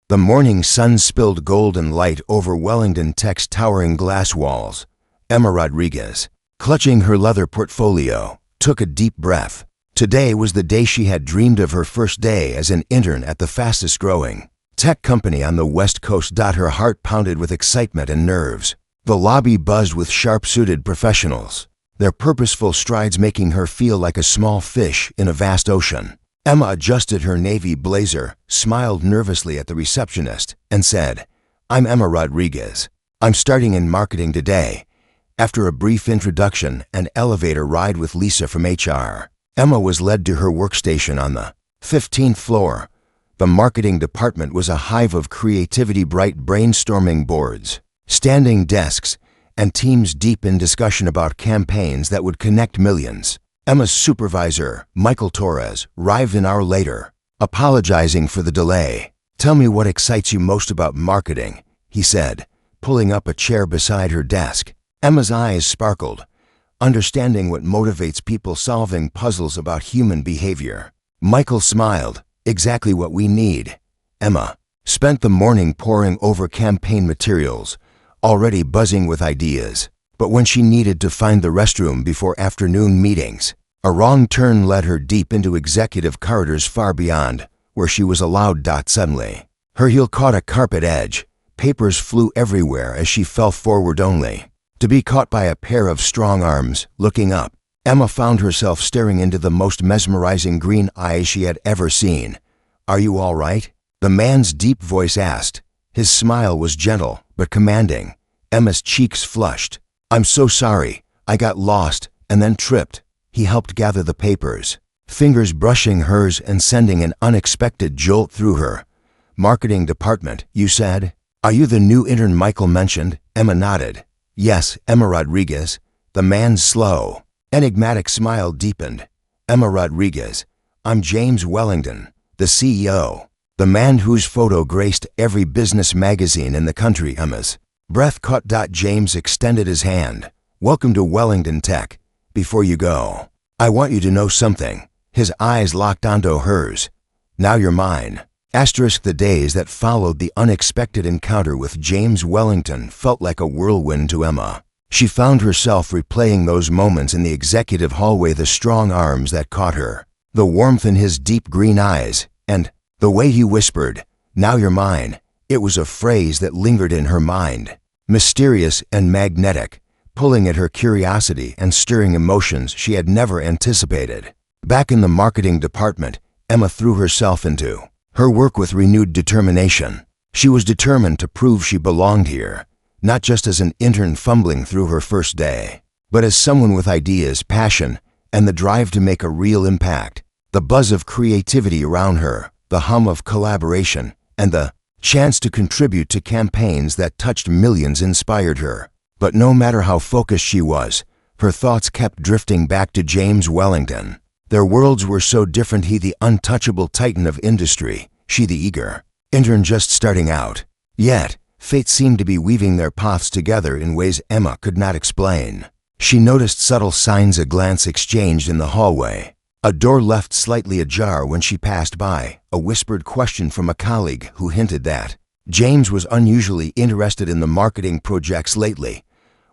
The morning sun spilled golden light over Wellington Tech's towering glass walls. Emma Rodriguez, clutching her leather portfolio, took a deep breath. Today was the day she had dreamed of, her first day as an intern at the fastest-growing tech company on the West Coast. Her heart pounded with excitement and nerves. The lobby buzzed with sharp-suited professionals, their purposeful strides making her feel like a small fish in a vast ocean. Emma adjusted her navy blazer, smiled nervously at the receptionist, and said, "I'm Emma Rodriguez. I'm starting in marketing today." After a brief introduction and elevator ride with Lisa from HR, Emma was led to her workstation on the 15th floor. The marketing department was a hive of creativity, bright brainstorming boards, standing desks, and teams deep in discussion about campaigns that would connect millions. Emma's supervisor, Michael Torres, arrived an hour later, apologizing for the delay. "Tell me what excites you most about marketing," he said, pulling up a chair beside her desk. Emma's eyes sparkled. "Understanding what motivates people, solving puzzles about human behavior." Michael smiled. "Exactly what we need." Emma spent the morning poring over campaign materials, already buzzing with ideas. But when she needed to find the restroom before afternoon meetings, a wrong turn led her deep into executive corridors far beyond where she was allowed. Suddenly, her heel caught a carpet edge. Papers flew everywhere as she fell forward, only to be caught by a pair of strong arms. Looking up, Emma found herself staring into the most mesmerizing green eyes she had ever seen. "Are you all right?" the man's deep voice asked. His smile was gentle but commanding. Emma's cheeks flushed. "I'm so sorry. I got lost and then tripped." He helped gather the papers, fingers brushing hers and sending an unexpected jolt through her. "Marketing department, you said? Are you the new intern Michael mentioned?" Emma nodded. "Yes, Emma Rodriguez." The man's slow, enigmatic smile deepened. "Emma Rodriguez, I'm James Wellington, the CEO, the man whose photo graced every business magazine in the country." Emma's breath caught. James extended his hand. "Welcome to Wellington Tech. Before you go, I want you to know something." His eyes locked onto hers. "Now you're mine." The days that followed the unexpected encounter with James Wellington felt like a whirlwind to Emma. She found herself replaying those moments in the executive hallway, the strong arms that caught her, the warmth in his deep green eyes, and the way he whispered, "Now you're mine." It was a phrase that lingered in her mind, mysterious and magnetic, pulling at her curiosity and stirring emotions she had never anticipated. Back in the marketing department, Emma threw herself into her work with renewed determination. She was determined to prove she belonged here, not just as an intern fumbling through her first day, but as someone with ideas, passion, and the drive to make a real impact. The buzz of creativity around her, the hum of collaboration, and the chance to contribute to campaigns that touched millions inspired her. But no matter how focused she was, her thoughts kept drifting back to James Wellington. Their worlds were so different, he the untouchable titan of industry, she the eager intern just starting out. Yet, fate seemed to be weaving their paths together in ways Emma could not explain. She noticed subtle signs, a glance exchanged in the hallway, a door left slightly ajar when she passed by, a whispered question from a colleague who hinted that James was unusually interested in the marketing projects lately.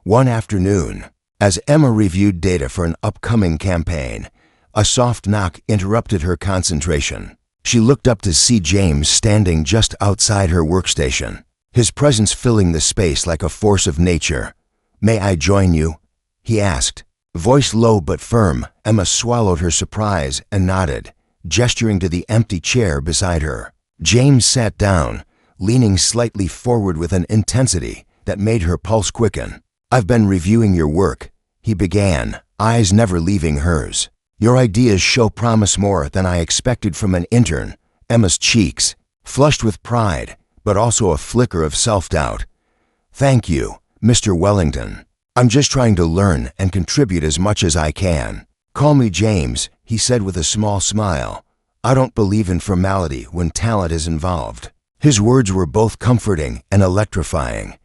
One afternoon, as Emma reviewed data for an upcoming campaign, a soft knock interrupted her concentration. She looked up to see James standing just outside her workstation, his presence filling the space like a force of nature. "May I join you?" he asked. Voice low but firm, Emma swallowed her surprise and nodded, gesturing to the empty chair beside her. James sat down, leaning slightly forward with an intensity that made her pulse quicken. "I've been reviewing your work," he began, eyes never leaving hers. "Your ideas show promise, more than I expected from an intern." Emma's cheeks flushed with pride, but also a flicker of self-doubt. "Thank you, Mr. Wellington. I'm just trying to learn and contribute as much as I can." "Call me James," he said with a small smile. "I don't believe in formality when talent is involved." His words were both comforting and electrifying.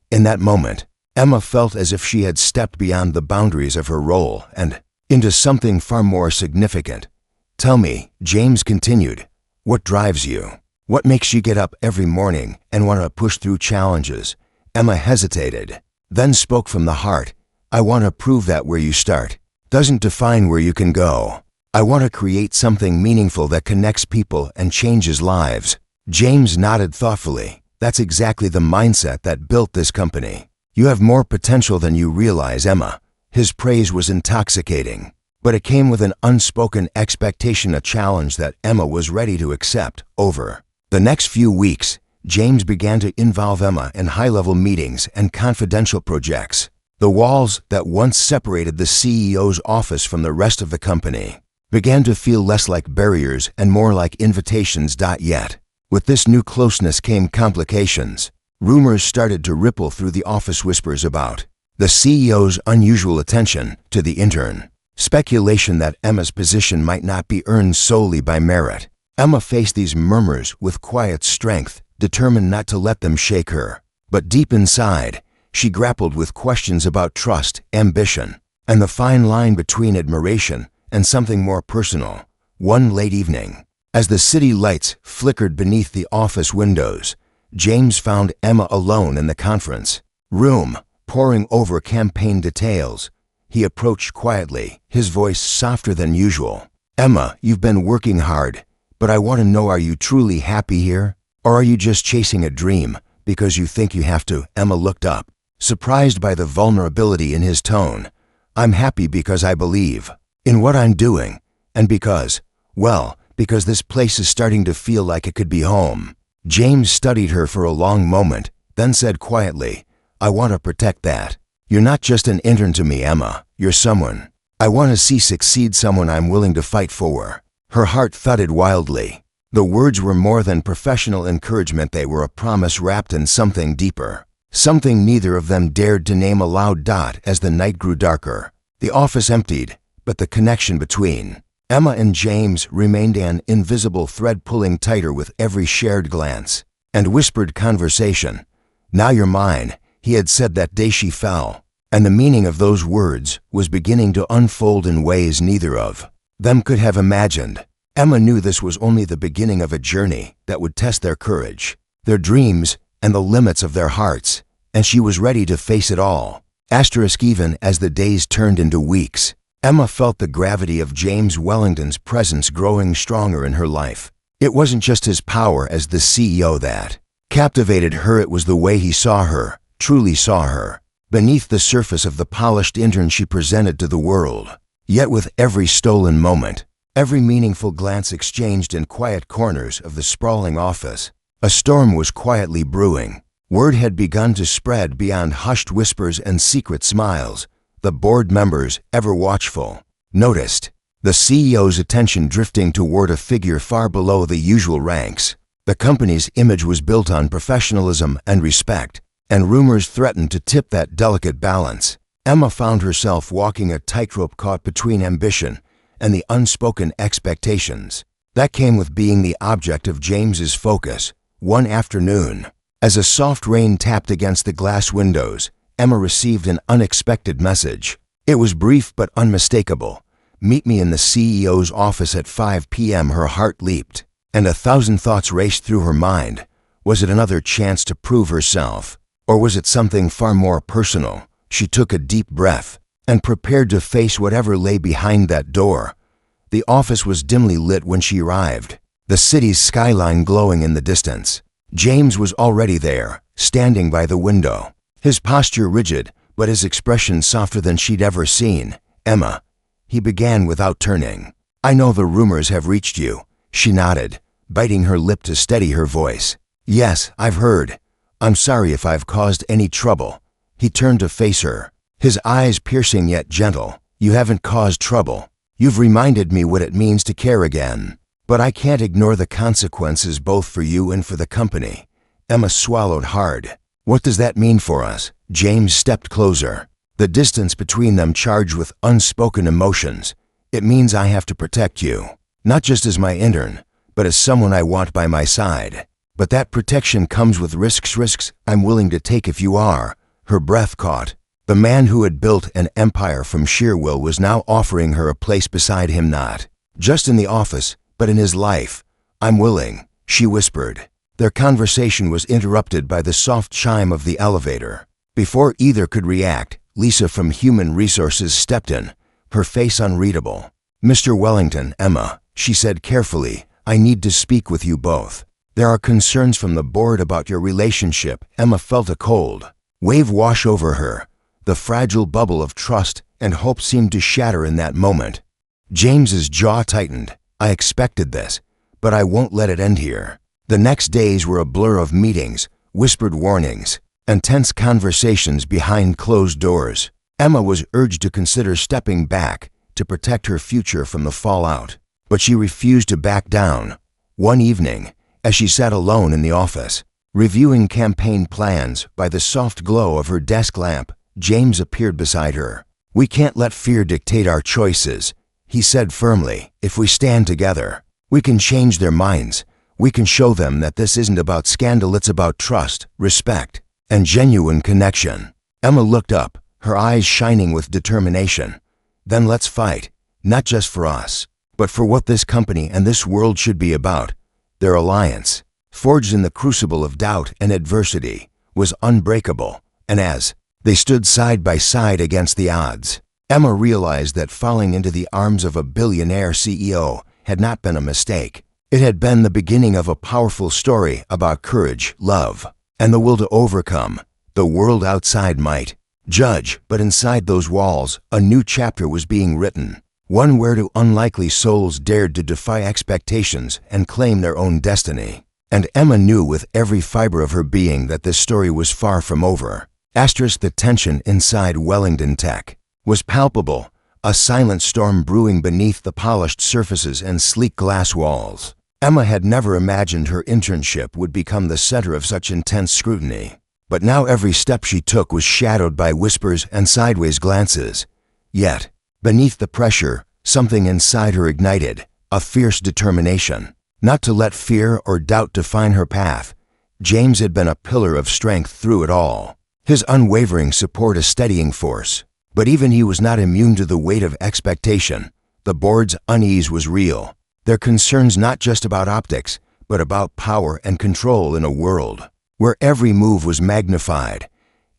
In that moment, Emma felt as if she had stepped beyond the boundaries of her role and into something far more significant. "Tell me," James continued, "what drives you?" What makes you get up every morning and want to push through challenges? Emma hesitated, then spoke from the heart. I want to prove that where you start doesn't define where you can go. I want to create something meaningful that connects people and changes lives. James nodded thoughtfully. That's exactly the mindset that built this company. You have more potential than you realize, Emma. His praise was intoxicating, but it came with an unspoken expectation, a challenge that Emma was ready to accept. Over the next few weeks, James began to involve Emma in high-level meetings and confidential projects. The walls that once separated the CEO's office from the rest of the company began to feel less like barriers and more like invitations. Yet, with this new closeness came complications. Rumors started to ripple through the office, whispers about the CEO's unusual attention to the intern, speculation that Emma's position might not be earned solely by merit. Emma faced these murmurs with quiet strength, determined not to let them shake her. But deep inside, she grappled with questions about trust, ambition, and the fine line between admiration and something more personal. One late evening, as the city lights flickered beneath the office windows, James found Emma alone in the conference room, poring over campaign details. He approached quietly, his voice softer than usual. Emma, you've been working hard, but I want to know, are you truly happy here? Or are you just chasing a dream because you think you have to? Emma looked up, surprised by the vulnerability in his tone. I'm happy because I believe in what I'm doing, and because this place is starting to feel like it could be home. James studied her for a long moment, then said quietly, I want to protect that. You're not just an intern to me, Emma. You're someone I want to see succeed, someone I'm willing to fight for. Her heart thudded wildly. The words were more than professional encouragement, they were a promise wrapped in something deeper, something neither of them dared to name aloud. As the night grew darker, the office emptied, but the connection between Emma and James remained, an invisible thread pulling tighter with every shared glance and whispered conversation. Now you're mine, he had said that day she fell, and the meaning of those words was beginning to unfold in ways neither of them could have imagined. Emma knew this was only the beginning of a journey that would test their courage, their dreams, and the limits of their hearts, and she was ready to face it all. Even as the days turned into weeks, Emma felt the gravity of James Wellington's presence growing stronger in her life. It wasn't just his power as the CEO that captivated her, it was the way he saw her, truly saw her, beneath the surface of the polished intern she presented to the world. Yet with every stolen moment, every meaningful glance exchanged in quiet corners of the sprawling office, a storm was quietly brewing. Word had begun to spread beyond hushed whispers and secret smiles. The board members, ever watchful, noticed the CEO's attention drifting toward a figure far below the usual ranks. The company's image was built on professionalism and respect, and rumors threatened to tip that delicate balance. Emma found herself walking a tightrope caught between ambition and the unspoken expectations that came with being the object of James's focus. One afternoon, as a soft rain tapped against the glass windows, Emma received an unexpected message. It was brief but unmistakable. Meet me in the CEO's office at 5 p.m. Her heart leaped, and 1,000 thoughts raced through her mind. Was it another chance to prove herself? Or was it something far more personal? She took a deep breath and prepared to face whatever lay behind that door. The office was dimly lit when she arrived, the city's skyline glowing in the distance. James was already there, standing by the window, his posture rigid, but his expression softer than she'd ever seen. Emma, he began without turning. I know the rumors have reached you. She nodded, biting her lip to steady her voice. Yes, I've heard. I'm sorry if I've caused any trouble. He turned to face her, his eyes piercing yet gentle. You haven't caused trouble. You've reminded me what it means to care again. But I can't ignore the consequences both for you and for the company. Emma swallowed hard. What does that mean for us? James stepped closer, the distance between them charged with unspoken emotions. It means I have to protect you, not just as my intern, but as someone I want by my side. But that protection comes with risks I'm willing to take if you are. Her breath caught. The man who had built an empire from sheer will was now offering her a place beside him, not just in the office, but in his life. I'm willing, she whispered. Their conversation was interrupted by the soft chime of the elevator. Before either could react, Lisa from Human Resources stepped in, her face unreadable. "Mr. Wellington, Emma," she said carefully, "I need to speak with you both. There are concerns from the board about your relationship." Emma felt a cold wave wash over her. The fragile bubble of trust and hope seemed to shatter in that moment. James's jaw tightened. "I expected this, but I won't let it end here." The next days were a blur of meetings, whispered warnings, and tense conversations behind closed doors. Emma was urged to consider stepping back to protect her future from the fallout, but she refused to back down. One evening, as she sat alone in the office, reviewing campaign plans by the soft glow of her desk lamp, James appeared beside her. "We can't let fear dictate our choices," he said firmly. "If we stand together, we can change their minds. We can show them that this isn't about scandal, it's about trust, respect, and genuine connection." Emma looked up, her eyes shining with determination. "Then let's fight, not just for us, but for what this company and this world should be about." Their alliance, forged in the crucible of doubt and adversity, was unbreakable, and as they stood side by side against the odds, Emma realized that falling into the arms of a billionaire CEO had not been a mistake. It had been the beginning of a powerful story about courage, love, and the will to overcome. The world outside might judge, but inside those walls, a new chapter was being written, one where two unlikely souls dared to defy expectations and claim their own destiny. And Emma knew with every fiber of her being that this story was far from over. The tension inside Wellington Tech was palpable, a silent storm brewing beneath the polished surfaces and sleek glass walls. Emma had never imagined her internship would become the center of such intense scrutiny. But now every step she took was shadowed by whispers and sideways glances. Yet, beneath the pressure, something inside her ignited, a fierce determination, not to let fear or doubt define her path. James had been a pillar of strength through it all, his unwavering support a steadying force. But even he was not immune to the weight of expectation. The board's unease was real, their concerns not just about optics, but about power and control in a world where every move was magnified.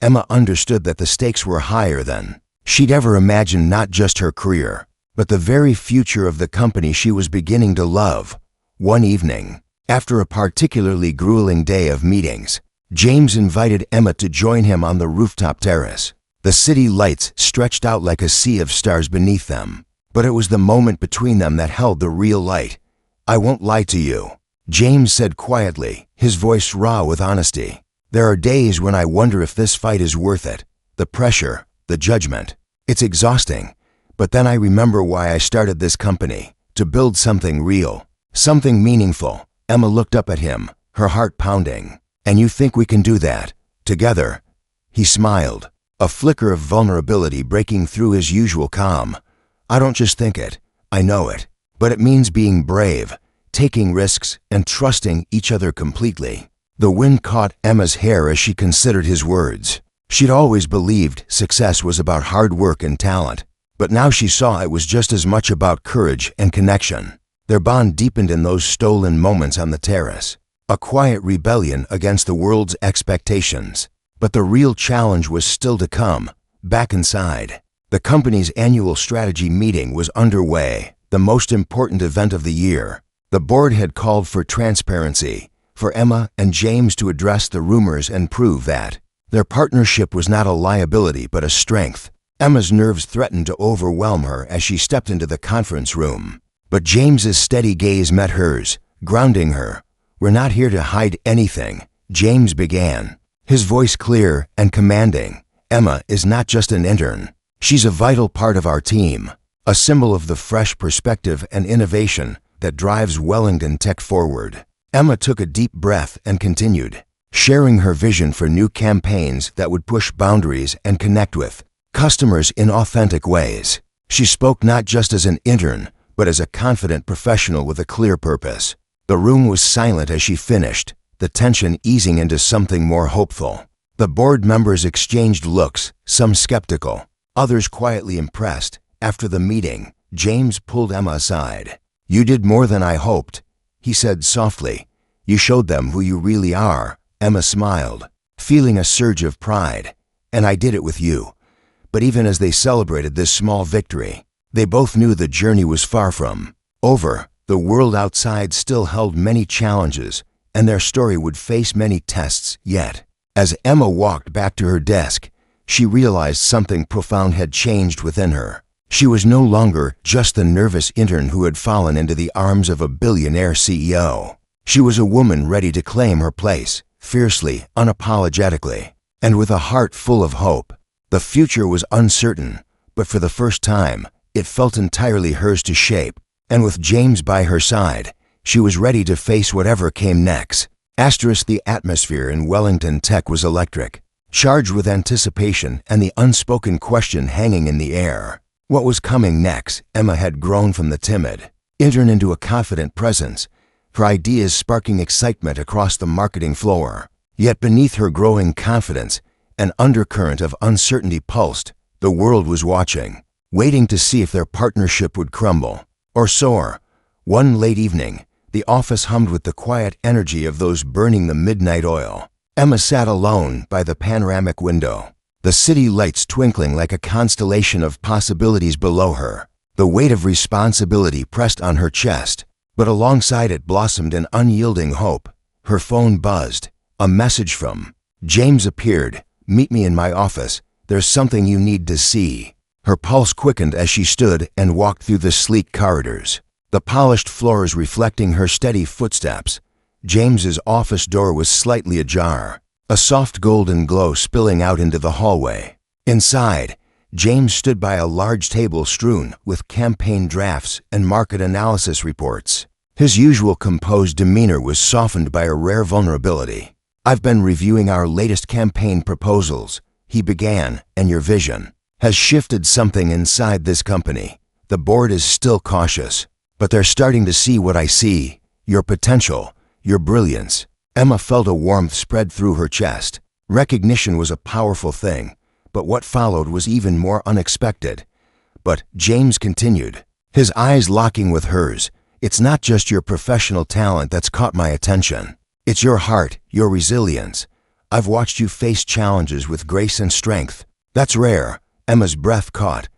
Emma understood that the stakes were higher than she'd ever imagined, not just her career, but the very future of the company she was beginning to love. One evening, after a particularly grueling day of meetings, James invited Emma to join him on the rooftop terrace. The city lights stretched out like a sea of stars beneath them, but it was the moment between them that held the real light. "I won't lie to you," James said quietly, his voice raw with honesty. "There are days when I wonder if this fight is worth it. The pressure, the judgment. It's exhausting. But then I remember why I started this company, to build something real, something meaningful." Emma looked up at him, her heart pounding. "And you think we can do that, together?" He smiled, a flicker of vulnerability breaking through his usual calm. "I don't just think it, I know it. But it means being brave, taking risks, and trusting each other completely." The wind caught Emma's hair as she considered his words. She'd always believed success was about hard work and talent, but now she saw it was just as much about courage and connection. Their bond deepened in those stolen moments on the terrace, a quiet rebellion against the world's expectations. But the real challenge was still to come. Back inside, the company's annual strategy meeting was underway, the most important event of the year. The board had called for transparency, for Emma and James to address the rumors and prove that their partnership was not a liability but a strength. Emma's nerves threatened to overwhelm her as she stepped into the conference room. But James's steady gaze met hers, grounding her. "We're not here to hide anything," James began, his voice clear and commanding. "Emma is not just an intern. She's a vital part of our team, a symbol of the fresh perspective and innovation that drives Wellington Tech forward." Emma took a deep breath and continued, sharing her vision for new campaigns that would push boundaries and connect with customers in authentic ways. She spoke not just as an intern, but as a confident professional with a clear purpose. The room was silent as she finished, the tension easing into something more hopeful. The board members exchanged looks, some skeptical, others quietly impressed. After the meeting, James pulled Emma aside. "You did more than I hoped," he said softly. You showed them who you really are, Emma smiled, feeling a surge of pride. And I did it with you. But even as they celebrated this small victory, they both knew the journey was far from over. The world outside still held many challenges, and their story would face many tests yet. As Emma walked back to her desk, she realized something profound had changed within her. She was no longer just the nervous intern who had fallen into the arms of a billionaire CEO. She was a woman ready to claim her place, fiercely, unapologetically, and with a heart full of hope. The future was uncertain, but for the first time, it felt entirely hers to shape. And with James by her side, she was ready to face whatever came next. The atmosphere in Wellington Tech was electric, charged with anticipation and the unspoken question hanging in the air. What was coming next? Emma had grown from the timid intern into a confident presence, her ideas sparking excitement across the marketing floor. Yet beneath her growing confidence, an undercurrent of uncertainty pulsed. The world was watching, waiting to see if their partnership would crumble or soar. One late evening, the office hummed with the quiet energy of those burning the midnight oil. Emma sat alone by the panoramic window, the city lights twinkling like a constellation of possibilities below her. The weight of responsibility pressed on her chest, but alongside it blossomed an unyielding hope. Her phone buzzed. A message from James appeared. "Meet me in my office. There's something you need to see." Her pulse quickened as she stood and walked through the sleek corridors, the polished floors reflecting her steady footsteps. James's office door was slightly ajar, a soft golden glow spilling out into the hallway. Inside, James stood by a large table strewn with campaign drafts and market analysis reports. His usual composed demeanor was softened by a rare vulnerability. "I've been reviewing our latest campaign proposals," he began, "and your vision has shifted something inside this company. The board is still cautious, but they're starting to see what I see, your potential, your brilliance." Emma felt a warmth spread through her chest. Recognition was a powerful thing, but what followed was even more unexpected. "But," James continued, his eyes locking with hers, "it's not just your professional talent that's caught my attention. It's your heart, your resilience. I've watched you face challenges with grace and strength. That's rare." Emma's breath caught.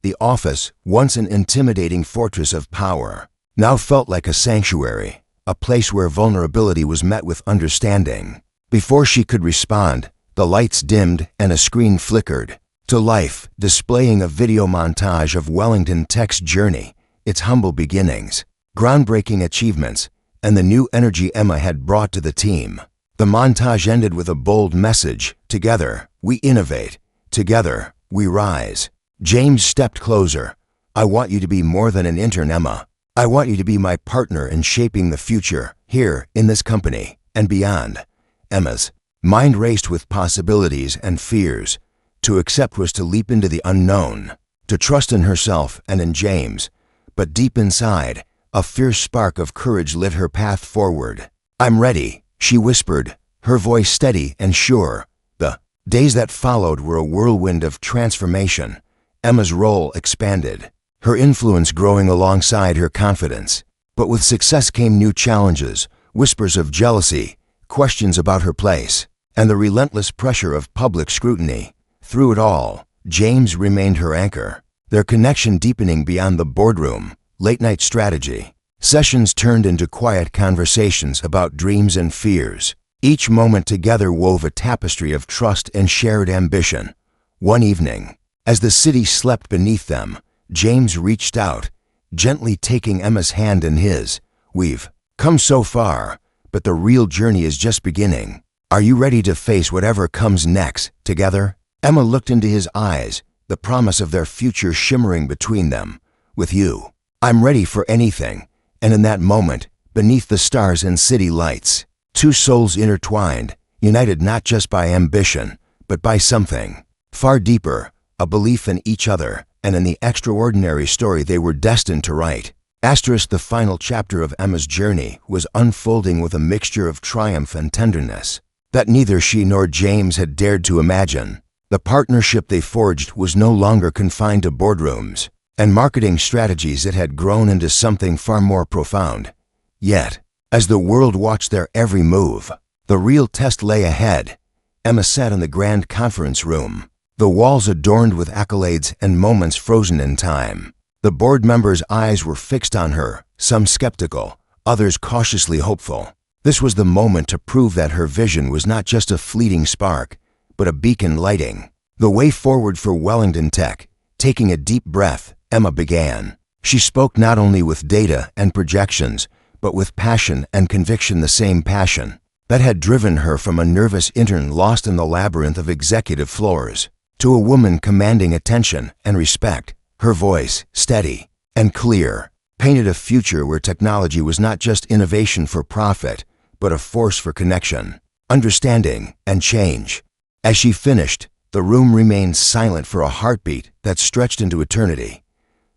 The office, once an intimidating fortress of power, now felt like a sanctuary, a place where vulnerability was met with understanding. Before she could respond, the lights dimmed and a screen flickered to life, displaying a video montage of Wellington Tech's journey, its humble beginnings, groundbreaking achievements, and the new energy Emma had brought to the team. The montage ended with a bold message: "Together, we innovate. Together, we rise." James stepped closer. "I want you to be more than an intern, Emma. I want you to be my partner in shaping the future, here, in this company, and beyond." Emma's mind raced with possibilities and fears. To accept was to leap into the unknown, to trust in herself and in James. But deep inside, a fierce spark of courage lit her path forward. "I'm ready," she whispered, her voice steady and sure. The days that followed were a whirlwind of transformation. Emma's role expanded, her influence growing alongside her confidence. But with success came new challenges, whispers of jealousy, questions about her place, and the relentless pressure of public scrutiny. Through it all, James remained her anchor, their connection deepening beyond the boardroom. Late-night strategy sessions turned into quiet conversations about dreams and fears. Each moment together wove a tapestry of trust and shared ambition. One evening, as the city slept beneath them, James reached out, gently taking Emma's hand in his. "We've come so far, but the real journey is just beginning. Are you ready to face whatever comes next, together?" Emma looked into his eyes, the promise of their future shimmering between them. "With you, I'm ready for anything." And in that moment, beneath the stars and city lights, two souls intertwined, united not just by ambition, but by something far deeper, a belief in each other and in the extraordinary story they were destined to write. The final chapter of Emma's journey was unfolding with a mixture of triumph and tenderness that neither she nor James had dared to imagine. The partnership they forged was no longer confined to boardrooms and marketing strategies. It had grown into something far more profound. Yet, As the world watched their every move, the real test lay ahead. Emma sat in the grand conference room, the walls adorned with accolades and moments frozen in time. The board members' eyes were fixed on her, some skeptical, others cautiously hopeful. This was the moment to prove that her vision was not just a fleeting spark, but a beacon lighting the way forward for Wellington Tech. Taking a deep breath, Emma began. She spoke not only with data and projections, but with passion and conviction, the same passion that had driven her from a nervous intern lost in the labyrinth of executive floors to a woman commanding attention and respect. Her voice, steady and clear, painted a future where technology was not just innovation for profit, but a force for connection, understanding, and change. As she finished, the room remained silent for a heartbeat that stretched into eternity.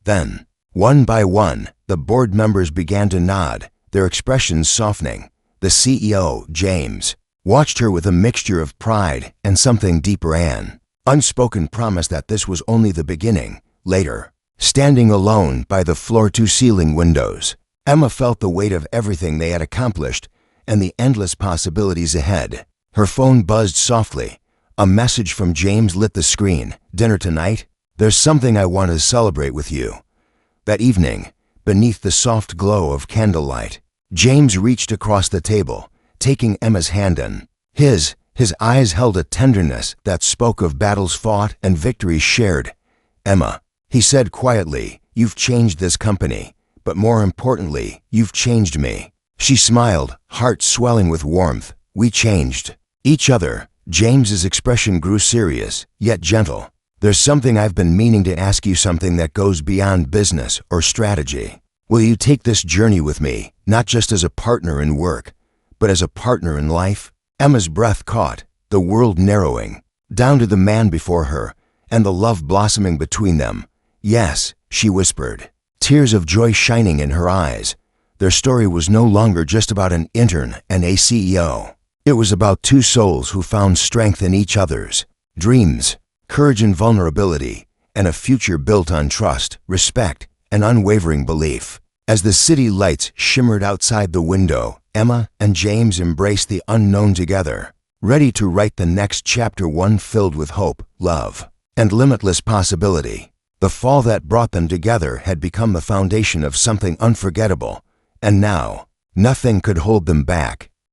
Then, one by one, the board members began to nod, their expressions softening. The CEO, James, watched her with a mixture of pride and something deeper, an unspoken promise that this was only the beginning. Later, standing alone by the floor-to-ceiling windows, Emma felt the weight of everything they had accomplished and the endless possibilities ahead. Her phone buzzed softly. A message from James lit the screen. "Dinner tonight? There's something I want to celebrate with you." That evening, beneath the soft glow of candlelight, James reached across the table, taking Emma's hand in his. His eyes held a tenderness that spoke of battles fought and victories shared. "Emma," he said quietly, "you've changed this company, but more importantly, you've changed me." She smiled, heart swelling with warmth. "We changed each other." James's expression grew serious, yet gentle. "There's something I've been meaning to ask you, something that goes beyond business or strategy. Will you take this journey with me, not just as a partner in work, but as a partner in life?" Emma's breath caught, the world narrowing down to the man before her and the love blossoming between them. "Yes," she whispered, tears of joy shining in her eyes. Their story was no longer just about an intern and a CEO. It was about two souls who found strength in each other's dreams, courage in vulnerability, and a future built on trust, respect, and unwavering belief. As the city lights shimmered outside the window, Emma and James embraced the unknown together, ready to write the next chapter, one filled with hope, love, and limitless possibility. The fall that brought them together had become the foundation of something unforgettable, and now, nothing could hold them back.